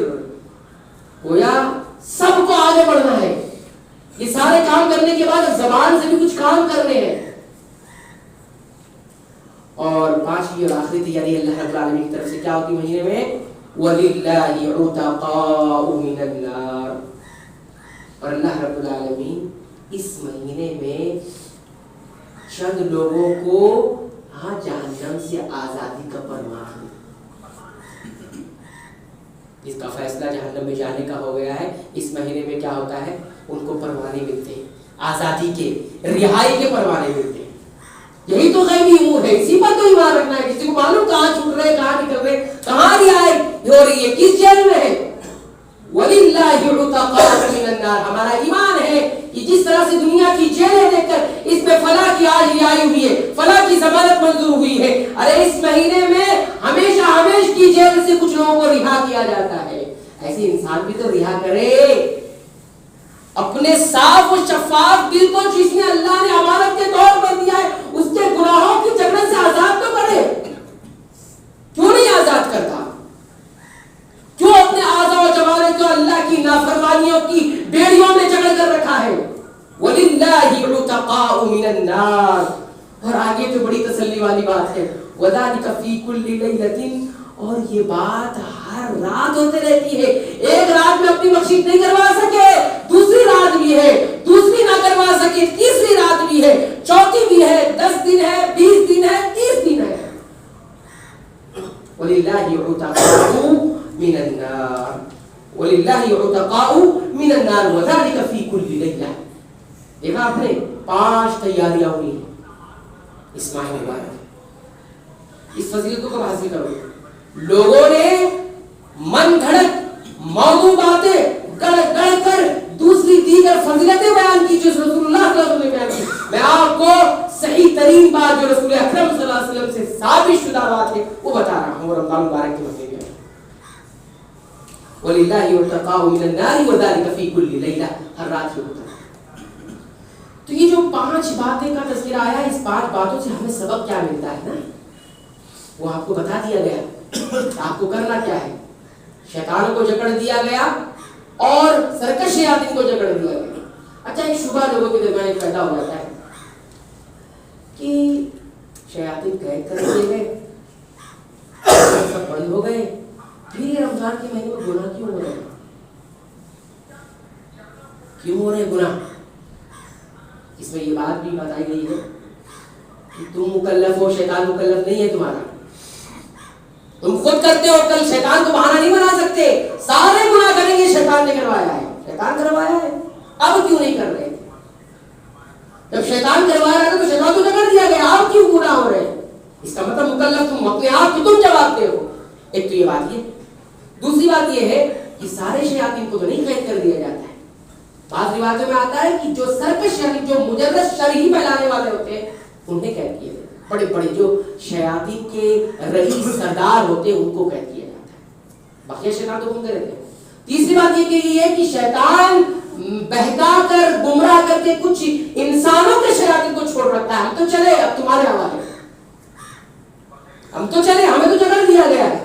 گویا سب کو آگے بڑھنا ہے. یہ سارے کام کرنے کے بعد زبان سے بھی کچھ کام کرنے ہیں. اور پانچویں اور آخری تیاری اللہ رب العالمین کی طرف سے کیا ہوتی مہینے میں؟ وَلِلَّهِ عُتَقَاءُ مِنَ النَّارِ، اور اللہ رب العالمین اس مہینے میں چند لوگوں کو جہنم سے آزادی کا پروان ہے. جس کا فیصلہ جہنم میں جانے کا ہو گیا ہے، اس مہینے میں کیا ہوتا ہے؟ ان کو پروانے ملتے ہیں، آزادی کے، رہائی کے پروانے ملتے ہیں. یہی تو غیبی امور ہے، اسی پر تو ایمان رکھنا ہے. کسی کو معلوم کہاں چھوٹ رہے، کہاں نکل رہے، کہاں رہائی ہو رہی ہے، کس جیل میں ہے. وَلِلَّهِ عُتَقَاءُ مِنَ النَّارِ، ہمارا ایمان ہے کہ جس طرح سے دنیا کی جیلیں دیکھ کر اس میں فلاں کی آج رہائی ہوئی ہے، فلاں کی ضمانت منظور ہوئی ہے، ارے اس مہینے میں ہمیشہ ہمیش کی جیل سے کچھ لوگوں کو رہا کیا جاتا ہے. ایسے انسان بھی تو رہا کرے اپنے صاف و شفاف دل کو، جس نے اللہ نے امانت کے طور پر دیا ہے، اس کے گناہوں کی جگڑن سے آزاد تو کرے. کیوں نہیں آزاد کرتا؟ کیوں اپنے اعضاء و جوارح کو اللہ کی نافرمانیوں کی بیڑیوں میں جکڑ کر رکھا ہے؟ وَلِلَّهِ عُتَقَاءُ مِنَ النَّارِ. اور آگے تو بڑی تسلی والی بات ہے، وَذَلِكَ فِي كُلِّ لَيْلَةٍ، اور یہ بات ہر رات ہوتے رہتی ہے. ایک رات میں اپنی بخشش نہیں کروا سکے، دوسری رات بھی ہے، دوسری نہ کروا سکے، تیسری رات بھی ہے، چوتھی بھی ہے، 10 دن ہے، 20 دن ہے، 30 دن ہے. وَلِلَّهِ عُتَقَاءُ مِنَ النَّارِ، وَلِلَّهِ عُتَقَاءُ مِنَ النَّارِ وَذَلِكَ فِي كُلِّ لَيْلَةٍ. دیکھا آپ نے 5 تیاریاں ہوئی ہیں اس ماہ مبارک. اس فضیلتوں کو حاصل کرو. لوگوں نے من گھڑت موضوع باتیں گڑ گڑ کر دوسری دیگر فضیلتیں بیان کی جو رسول اللہ صلی اللہ علیہ وسلم نے بیان کی. میں آپ کو صحیح ترین بات جو رسول اکرم صلی اللہ علیہ وسلم سے ثابت شدہ بات ہے وہ بتا رہا ہوں. رمضان مبارک کے مہینے میں وَلِلَّهِ عُتَقَاءُ مِنَ النَّارِ وَذَلِكَ فِي كُلِّ لَيْلَةٍ، ہر رات یہ ہوتا ہے. تو یہ جو 5 باتیں کا تذکرہ آیا، اس 5 باتوں سے ہمیں سبق کیا ملتا ہے نا، وہ آپ کو بتا دیا گیا۔ آپ کو کرنا کیا ہے، شیطان کو جکڑ دیا گیا اور سرکش شیاطین کو جکڑ دیا گیا۔ اچھا، ایک شبہ لوگوں کے درمیان پیدا ہو جاتا ہے کہ شیاطین قید کر دیے گئے، سب بند ہو گئے، پھر یہ رمضان کے مہینے میں گناہ کیوں ہو رہے ہیں؟ کیوں ہو رہے ہیں گناہ؟ اس میں یہ بات بھی بتائی گئی ہے کہ تم مکلف ہو، شیطان مکلف نہیں ہے تمہارا، تم خود کرتے ہو، کل شیطان کو بہانہ نہیں بنا سکتے، سارے گناہ کریں گے شیطان نے کروایا ہے، شیطان کروایا ہے، اب کیوں نہیں کر رہے؟ جب شیطان کروا رہا تھا تو شیطان تو کر دیا گیا، آپ کیوں گناہ ہو رہے ہیں؟ اس کا مطلب مکلف تم اپنے آپ کو تم جواب دے ہو۔ ایک تو یہ بات ہے، دوسری بات یہ ہے کہ سارے شیاطین کو تو نہیں قید کر دیا جاتا ہے، بعض روایتوں میں آتا ہے کہ جو سرکش یعنی جو مجرد شر ہی پھیلانے والے ہوتے ہیں انہیں قید کیا جاتا ہے، بڑے بڑے جو شیاطین کے رئیس سردار ہوتے ہیں ان کو قید کیا جاتا ہے، باقی شیطان تو گھومتے رہتے ہیں۔ تیسری بات یہ کہ یہ کہ شیطان بہکا کر گمراہ کر کے کچھ انسانوں کے شیاطین کو چھوڑ رکھتا ہے، ہم تو چلے اب تمہارے حوالے، ہم تو چلے ہمیں تو جکڑ دیا گیا ہے،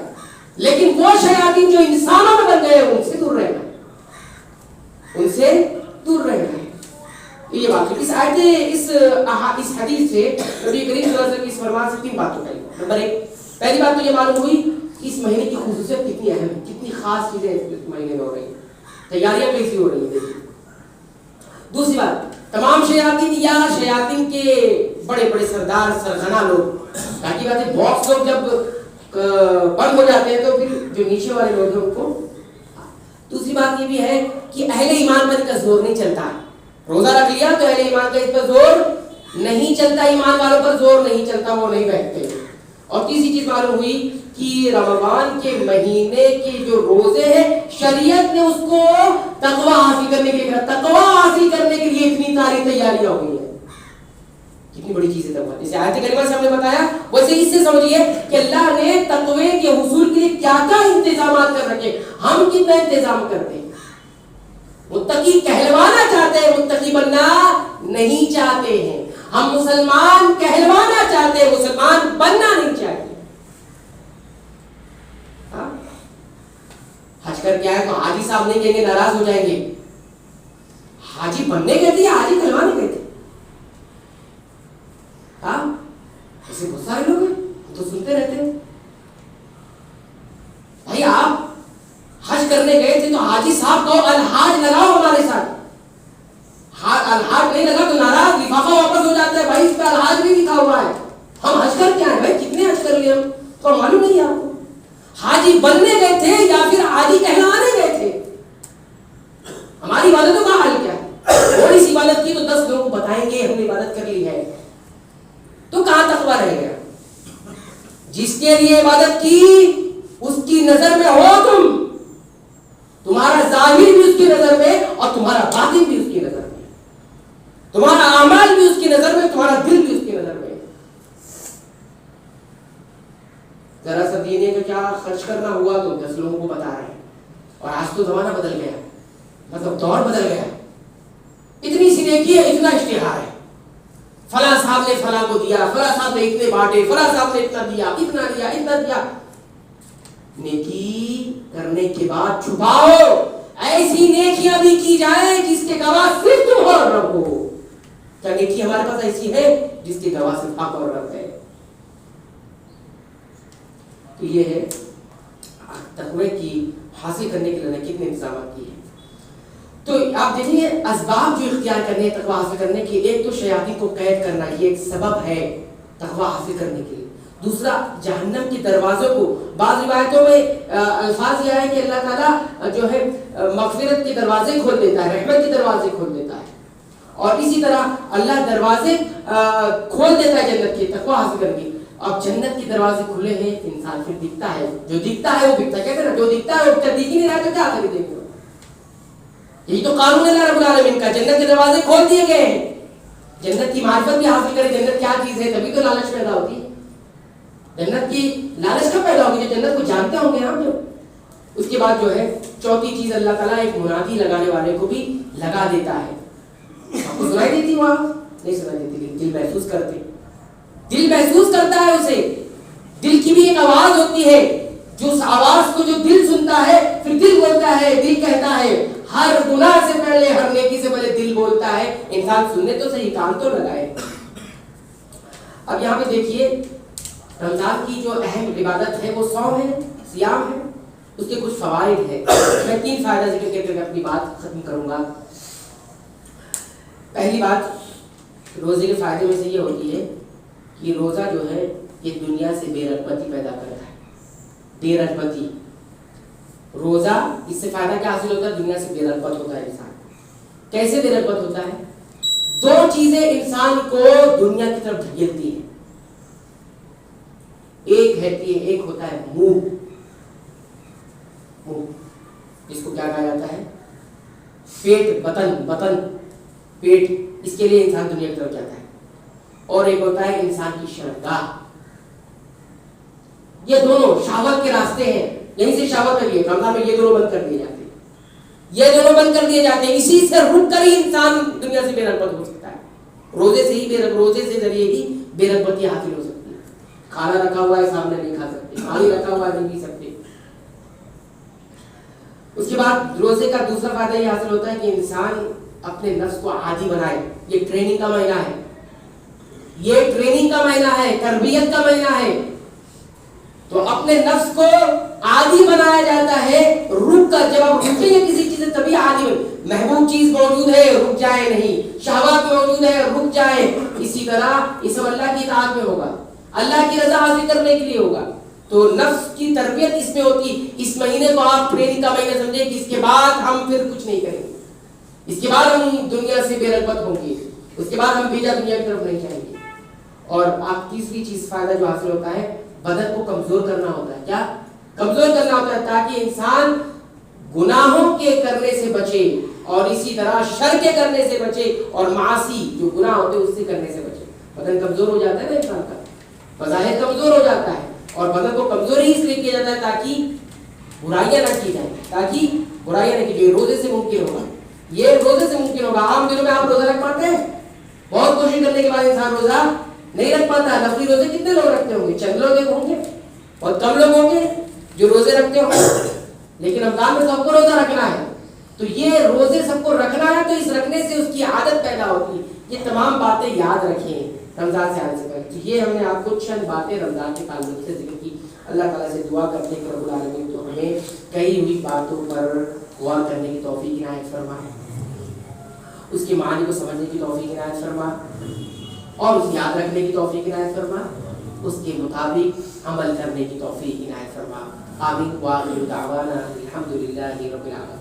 لیکن وہ شیاطین جو انسانوں میں بن گئے ان سے دور رہنا، ان سے دور رہنا ہے۔ یہ بات ہے، اس آیت اس حدیث سے نبی کریم صلی اللہ علیہ وسلم کی اس فرمان سے 3 باتیں کہی۔ نمبر 1، پہلی بات تو یہ معلوم ہوئی کہ اس مہینے کی خصوصیت کتنی اہم ہے، کتنی خاص چیزیں اس مہینے میں ہو رہی ہیں، تیاریاں کیسی ہو رہی ہیں دیکھیے۔ دوسری بات، تمام شیاطین یا شیاطین کے بڑے بڑے سردار سرغنہ لوگ، باقی بات ہے باکس لوگ جب بند ہو جاتے ہیں تو پھر جو نیچے والے لوگ ہیں ان کو۔ دوسری بات یہ بھی ہے کہ اہل ایمان پر کا زور نہیں چلتا، روزہ رکھ لیا تو اہل ایمان کا اس پر زور نہیں چلتا، ایمان والوں پر زور نہیں چلتا، وہ نہیں بیٹھتے۔ اور تیسری چیز معلوم ہوئی کہ رمضان کے مہینے کے جو روزے ہیں شریعت نے اس کو تقوی حاصل کرنے کے لیے، تقوی حاصل کرنے کے لیے اتنی ساری تیاریاں ہوئی ہیں، کتنی بڑی چیز ہے تقوی۔ جیسے آیت کریمہ سے ہم نے بتایا، ویسے اس سے سمجھیے کہ اللہ نے تقوی کے حصول کے لیے کیا کیا انتظامات کر رکھے، ہم کتنا انتظام کرتے ہیں۔ متقی کہلوانا چاہتے ہیں، متقی بننا نہیں چاہتے ہیں، ہم مسلمان کہلوانا چاہتے ہیں، مسلمان بننا نہیں چاہتے۔ حج کر کے آئے تو حاجی صاحب نہیں کہیں گے، ناراض ہو جائیں گے، حاجی بننے گئے تھے یا حاجی کہلوانے گئے تھے؟ ایسے بہت سارے لوگ ہیں، ہم تو سنتے رہتے ہیں، بھائی آپ حج کرنے گئے تھے تو حاجی صاحب کو الحاج لگاؤ ہمارے ساتھ، الحاج نہیں لگا تو ناراض، لفافہ واپس ہو جاتا ہے، بھائی اس پہ الحاج بھی لکھا ہوا ہے، ہم حج کر کے آئے، بھائی کتنے حج کر لیے ہم تو معلوم نہیں ہے آپ کو، حاجی بننے گئے تھے یا پھر حاجی کہلانے گئے تھے؟ ہماری عبادتوں کا حال کیا ہے؟ تھوڑی سی عبادت کی تو 10 لوگوں کو بتائیں گے ہم نے عبادت کر لی ہے، تو کہاں تقویٰ رہ گیا؟ جس کے لیے عبادت کی اس کی نظر میں ہو تم، تمہارا ظاہر بھی اس کی نظر میں اور تمہارا باطن بھی اس کی نظر میں، تمہارا اعمال بھی اس کی نظر میں، تمہارا دل بھی اس کی نظر میں۔ ذرا سا دینے کا کیا خرچ کرنا ہوا تو 10 لوگوں کو بتا رہے ہیں، اور آج تو زمانہ بدل گیا، مطلب دور بدل گیا، اتنی سی نیکی ہے، اتنا اشتہار ہے، فلاں صاحب نے فلاں کو دیا، فلاں صاحب نے اتنے بانٹے، فلاں صاحب نے اتنا دیا، اتنا دیا، اتنا دیا۔ نیکی کرنے کے بعد چھپاؤ، ایسی نیکیاں بھی کی جائیں جس کے گواہ صرف تم اور رب ہو۔ کیا نیکی ہمارے پاس ایسی ہے جس کے گواہ صرف حق اور رب ہے؟ تو یہ ہے تقوی کی حاصل کرنے کے لیے کتنے انتظامات کی ہیں۔ تو آپ دیکھیں اسباب جو اختیار کرنے ہیں تقوی حاصل کرنے کے، ایک تو شیاطین کو قید کرنا، یہ ایک سبب ہے تقوی حاصل کرنے کے لیے۔ دوسرا، جہنم کے دروازوں کو، بعض روایتوں میں الفاظ یہ ہے کہ اللہ تعالیٰ جو ہے مغفرت کے دروازے کھول دیتا ہے، رحمت کے دروازے کھول دیتا ہے، اور اسی طرح اللہ دروازے کھول دیتا ہے جنت کے تقوی حاصل کرنے کے۔ اب جنت کے دروازے کھلے ہیں، انسان پھر دکھتا ہے، جو دکھتا ہے وہ بکتا ہے، کہتے ہیں نا جو دکھتا ہے وہ بکتا ہے، دیکھ ہی نہیں رہا تو کیا کرے دیکھ لو۔ یہی تو قانون ہے اللہ رب العالمین کا، جنت کے دروازے کھول دیے گئے ہیں، جنت کی معرفت بھی حاصل کرے، جنت کیا چیز ہے، تبھی تو لالچ پیدا ہوتی ہے۔ جنت کی لالچ کب پیدا ہوگی؟ جو جنت کو جانتے ہوں گے ہم۔ اس کے بعد جو ہے چوتھی چیز، اللہ تعالیٰ ایک منادی لگانے والے کو بھی لگا دیتا ہے، آپ کو سنائی دیتی وہاں نہیں سنا دیتی، لیکن دل محسوس کرتے، دل محسوس کرتا ہے اسے. دل کی بھی ایک آواز ہوتی ہے، جو اس آواز کو جو دل سنتا ہے پھر دل بولتا ہے، دل کہتا ہے. ہر گناہ سے پہلے، ہر نیکی سے پہلے دل بولتا ہے. انسان سننے تو صحیح، کان تو لگائے. اب یہاں پہ دیکھیے رمضان کی جو اہم عبادت ہے وہ صوم ہے، صیام ہے. اس کے کچھ فوائد ہیں. میں 3 فائدہ ذکر کر کے اپنی بات ختم کروں گا. پہلی بات روزے کے فائدے میں سے یہ ہوتی ہے کہ روزہ جو ہے یہ دنیا سے بے رغبتی پیدا کرتا ہے. بے رغبتی، روزہ اس سے فائدہ کیا حاصل ہوتا ہے؟ دنیا سے بے رغبت ہوتا ہے انسان. کیسے بے رغبت ہوتا ہے؟ 2 چیزیں انسان کو دنیا کی طرف دھکیلتی ہیں. ایک ہوتا ہے منہ، جس کو کیا کہا جاتا ہے؟ پیٹ، بطن، پیٹ. اس کے لیے انسان دنیا کی طرف جاتا ہے. اور ایک ہوتا ہے انسان کی شرمگاہ. یہ دونوں شہوت کے راستے ہیں. یہیں سے شہوت ہے. رمضان میں یہ دونوں بند کر دیے جاتے ہیں، یہ دونوں بند کر دیے جاتے ہیں. اسی سے رک کر ہی انسان دنیا سے بے رغبت ہو سکتا ہے. روزے سے ذریعے ہی بے رغبتی حاصل ہو سکتی ہے. کھانا رکھا ہوا ہے سامنے نہیں کھا سکتے، پانی رکھا ہوا ہے نہیں پی سکتے. اس کے بعد روزے کا دوسرا فائدہ یہ حاصل ہوتا ہے کہ انسان اپنے نفس کو عادی بنائے. یہ ٹریننگ کا مہینہ ہے، یہ ٹریننگ کا مہینہ ہے، تربیت کا مہینہ ہے. تو اپنے نفس کو عادی بنایا جاتا ہے رک کر. جب آپ رکیں گے کسی چیز سے تبھی عادی بن. محبوب چیز موجود ہے رک جائے نہیں، شہوات موجود ہے رک جائے. اسی طرح یہ سب اللہ کی اطاعت میں ہوگا، اللہ کی رضا حاصل کرنے کے لیے ہوگا. تو نفس کی تربیت اس میں ہوتی. اس مہینے کو آپ ٹریننگ کا مہینہ سمجھیں کہ اس کے بعد ہم پھر کچھ نہیں کریں گے. اس کے بعد ہم دنیا سے بے رغبت ہوں گے. اس کے بعد ہم بھیجا دنیا کی طرف نہیں جائیں گے. اور آپ تیسری چیز فائدہ جو حاصل ہوتا ہے، بدن کو کمزور کرنا ہوتا ہے. کیا کمزور کرنا ہوتا ہے؟ تاکہ انسان گناہوں کے کرنے سے بچے، اور اسی طرح شر کے کرنے سے بچے، اور معاصی جو گناہ ہوتے ہیں اس سے کرنے سے بچے. بدن کمزور ہو جاتا ہے نا انسان کا، بظاہر کمزور ہو جاتا ہے. اور بدن کو کمزور ہی اس لیے کیا جاتا ہے تاکہ برائیاں نہ کی جائیں. روزے سے ممکن ہوگا، یہ روزے سے ممکن ہوگا. عام دنوں میں آپ روزہ رکھ پاتے ہیں؟ بہت کوشش کرنے کے بعد انسان روزہ نہیں رکھ پاتا. نفلی روزے کتنے لوگ رکھتے ہوں گے؟ چند لوگ ہوں گے، بہت کم لوگ ہوں گے جو روزے رکھتے ہوں گے. لیکن رمضان میں سب کو روزہ رکھنا ہے. تو یہ روزے سب کو رکھنا ہے، تو اس رکھنے سے اس کی عادت پیدا ہوتی ہے. یہ تمام باتیں یاد رکھیں رمضان سے آنے سے پہلے. تو یہ ہم نے آپ کو چند باتیں رمضان کے تعلق سے ذکر کی. اللہ تعالیٰ سے دعا کرتے ہیں کہ رب العالمین تو ہمیں کئی ہوئی باتوں پر غور کرنے کی توفیق عنایت فرمائے، اس کی معنی کو سمجھنے کی توفیق عنایت فرمائے، اور اسے یاد رکھنے کی توفیق عنایت فرمائے، اس کے مطابق عمل کرنے کی توفیق عنایت فرمائے. آمین. وآخر دعوانا الحمدللہ رب العالمین.